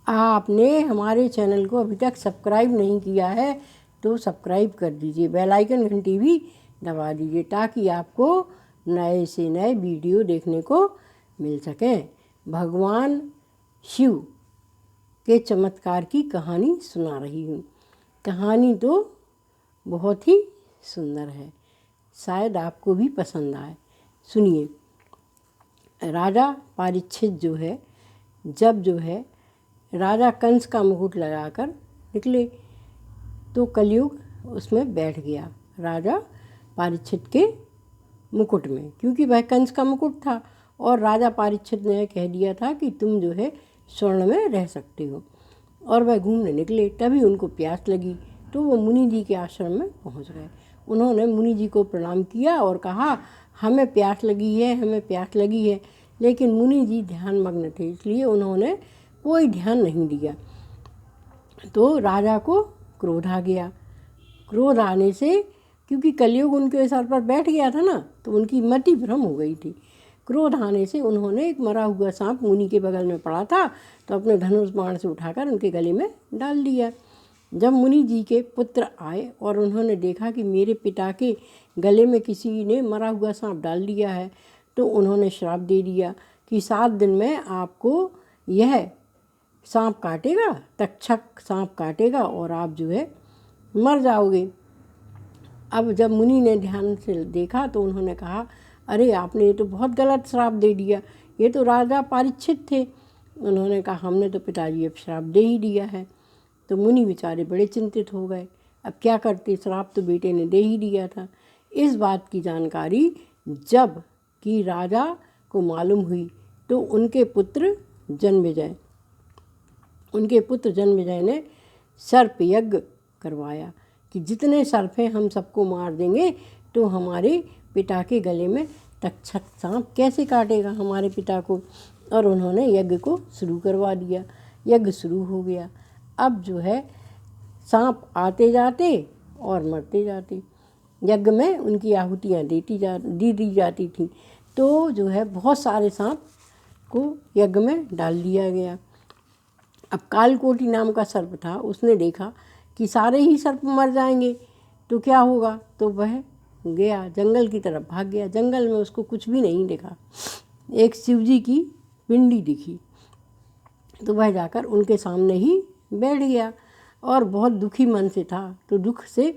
आपने हमारे चैनल को अभी तक सब्सक्राइब नहीं किया है तो सब्सक्राइब कर दीजिए, बेल आइकन घंटी भी दबा दीजिए ताकि आपको नए से नए वीडियो देखने को मिल सकें। भगवान शिव के चमत्कार की कहानी सुना रही हूँ। कहानी तो बहुत ही सुंदर है, शायद आपको भी पसंद आए। सुनिए। राजा परीक्षित जो है, जब जो है राजा कंस का मुकुट लगाकर निकले तो कलयुग उसमें बैठ गया राजा परीक्षित के मुकुट में, क्योंकि वह कंस का मुकुट था और राजा परीक्षित ने कह दिया था कि तुम जो है स्वर्ण में रह सकते हो। और वह घूमने निकले, तभी उनको प्यास लगी तो वो मुनि जी के आश्रम में पहुंच गए। उन्होंने मुनि जी को प्रणाम किया और कहा हमें प्यास लगी है, हमें प्यास लगी है। लेकिन मुनि जी ध्यान मग्न थे, इसलिए उन्होंने कोई ध्यान नहीं दिया। तो राजा को क्रोध आ गया। क्रोध आने से, क्योंकि कलयुग उनके सर पर बैठ गया था ना, तो उनकी मति भ्रम हो गई थी। क्रोध आने से उन्होंने एक मरा हुआ सांप मुनि के बगल में पड़ा था तो अपने धनुष बाण से उठाकर उनके गले में डाल दिया। जब मुनि जी के पुत्र आए और उन्होंने देखा कि मेरे पिता के गले में किसी ने मरा हुआ सांप डाल दिया है, तो उन्होंने श्राप दे दिया कि 7 दिन में आपको यह सांप काटेगा, तक्षक सांप काटेगा और आप जो है मर जाओगे। अब जब मुनि ने ध्यान से देखा तो उन्होंने कहा अरे आपने ये तो बहुत गलत श्राप दे दिया, ये तो राजा परीक्षित थे। उन्होंने कहा हमने तो पिताजी अब श्राप दे ही दिया है। तो मुनि बेचारे बड़े चिंतित हो गए, अब क्या करते, श्राप तो बेटे ने दे ही दिया था। इस बात की जानकारी जब कि राजा को मालूम हुई तो उनके पुत्र जन्मेजय ने सर्प यज्ञ करवाया कि जितने सर्प हैं हम सबको मार देंगे तो हमारे पिता के गले में तक्षक सांप कैसे काटेगा हमारे पिता को। और उन्होंने यज्ञ को शुरू करवा दिया। यज्ञ शुरू हो गया। अब जो है सांप आते जाते और मरते जाते, यज्ञ में उनकी आहुतियाँ दी जाती थी। तो जो है बहुत सारे सांप को यज्ञ में डाल दिया गया। अब कालकोटि नाम का सर्प था, उसने देखा कि सारे ही सर्प मर जाएंगे तो क्या होगा, तो वह गया जंगल की तरफ भाग गया। जंगल में उसको कुछ भी नहीं दिखा, एक शिवजी की पिंडी दिखी तो वह जाकर उनके सामने ही बैठ गया और बहुत दुखी मन से था। तो दुख से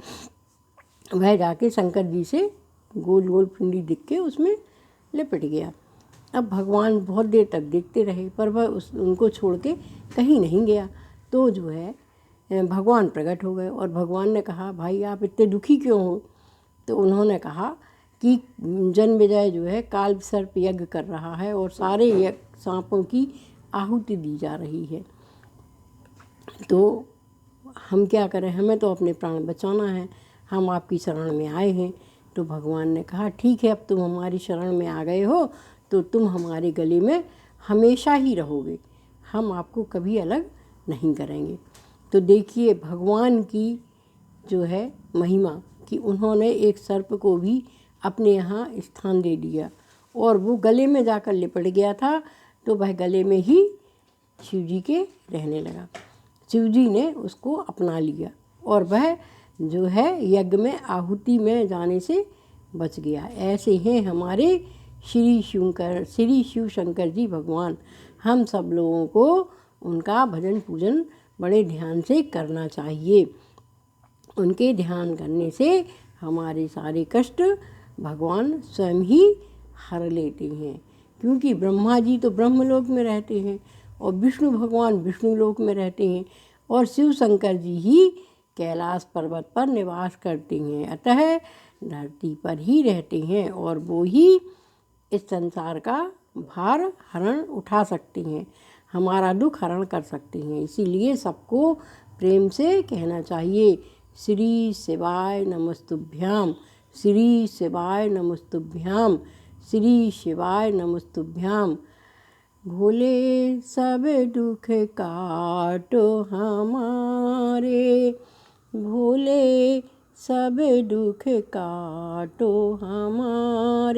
वह जाके शंकर जी से गोल गोल पिंडी दिख के उसमें लिपट गया। अब भगवान बहुत देर तक देखते रहे पर वह उनको छोड़ के कहीं नहीं गया। तो जो है भगवान प्रकट हो गए और भगवान ने कहा भाई आप इतने दुखी क्यों हो। तो उन्होंने कहा कि जन्मेजय जो है काल सर्प यज्ञ कर रहा है और सारे सांपों की आहुति दी जा रही है, तो हम क्या करें, हमें तो अपने प्राण बचाना है, हम आपकी शरण में आए हैं। तो भगवान ने कहा ठीक है, अब तुम हमारी शरण में आ गए हो तो तुम हमारे गले में हमेशा ही रहोगे, हम आपको कभी अलग नहीं करेंगे। तो देखिए भगवान की जो है महिमा कि उन्होंने एक सर्प को भी अपने यहाँ स्थान दे दिया और वो गले में जाकर लिपट गया था तो वह गले में ही शिवजी के रहने लगा। शिवजी ने उसको अपना लिया और वह जो है यज्ञ में आहुति में जाने से बच गया। ऐसे हैं हमारे श्री शिव शंकर जी भगवान। हम सब लोगों को उनका भजन पूजन बड़े ध्यान से करना चाहिए। उनके ध्यान करने से हमारे सारे कष्ट भगवान स्वयं ही हर लेते हैं, क्योंकि ब्रह्मा जी तो ब्रह्मलोक में रहते हैं और विष्णु भगवान विष्णु लोक में रहते हैं और शिव शंकर जी ही कैलाश पर्वत पर निवास करते हैं। अतः धरती पर ही रहते हैं और वो ही इस संसार का भार हरण उठा सकते हैं, हमारा दुख हरण कर सकते हैं। इसीलिए सबको प्रेम से कहना चाहिए श्री शिवाय नमस्तुभ्याम, श्री शिवाय नमस्तुभ्याम, श्री शिवाय नमस्तुभ्याम। भोले सब दुख काटो हमारे, भोले सब दुख काटो हमारे।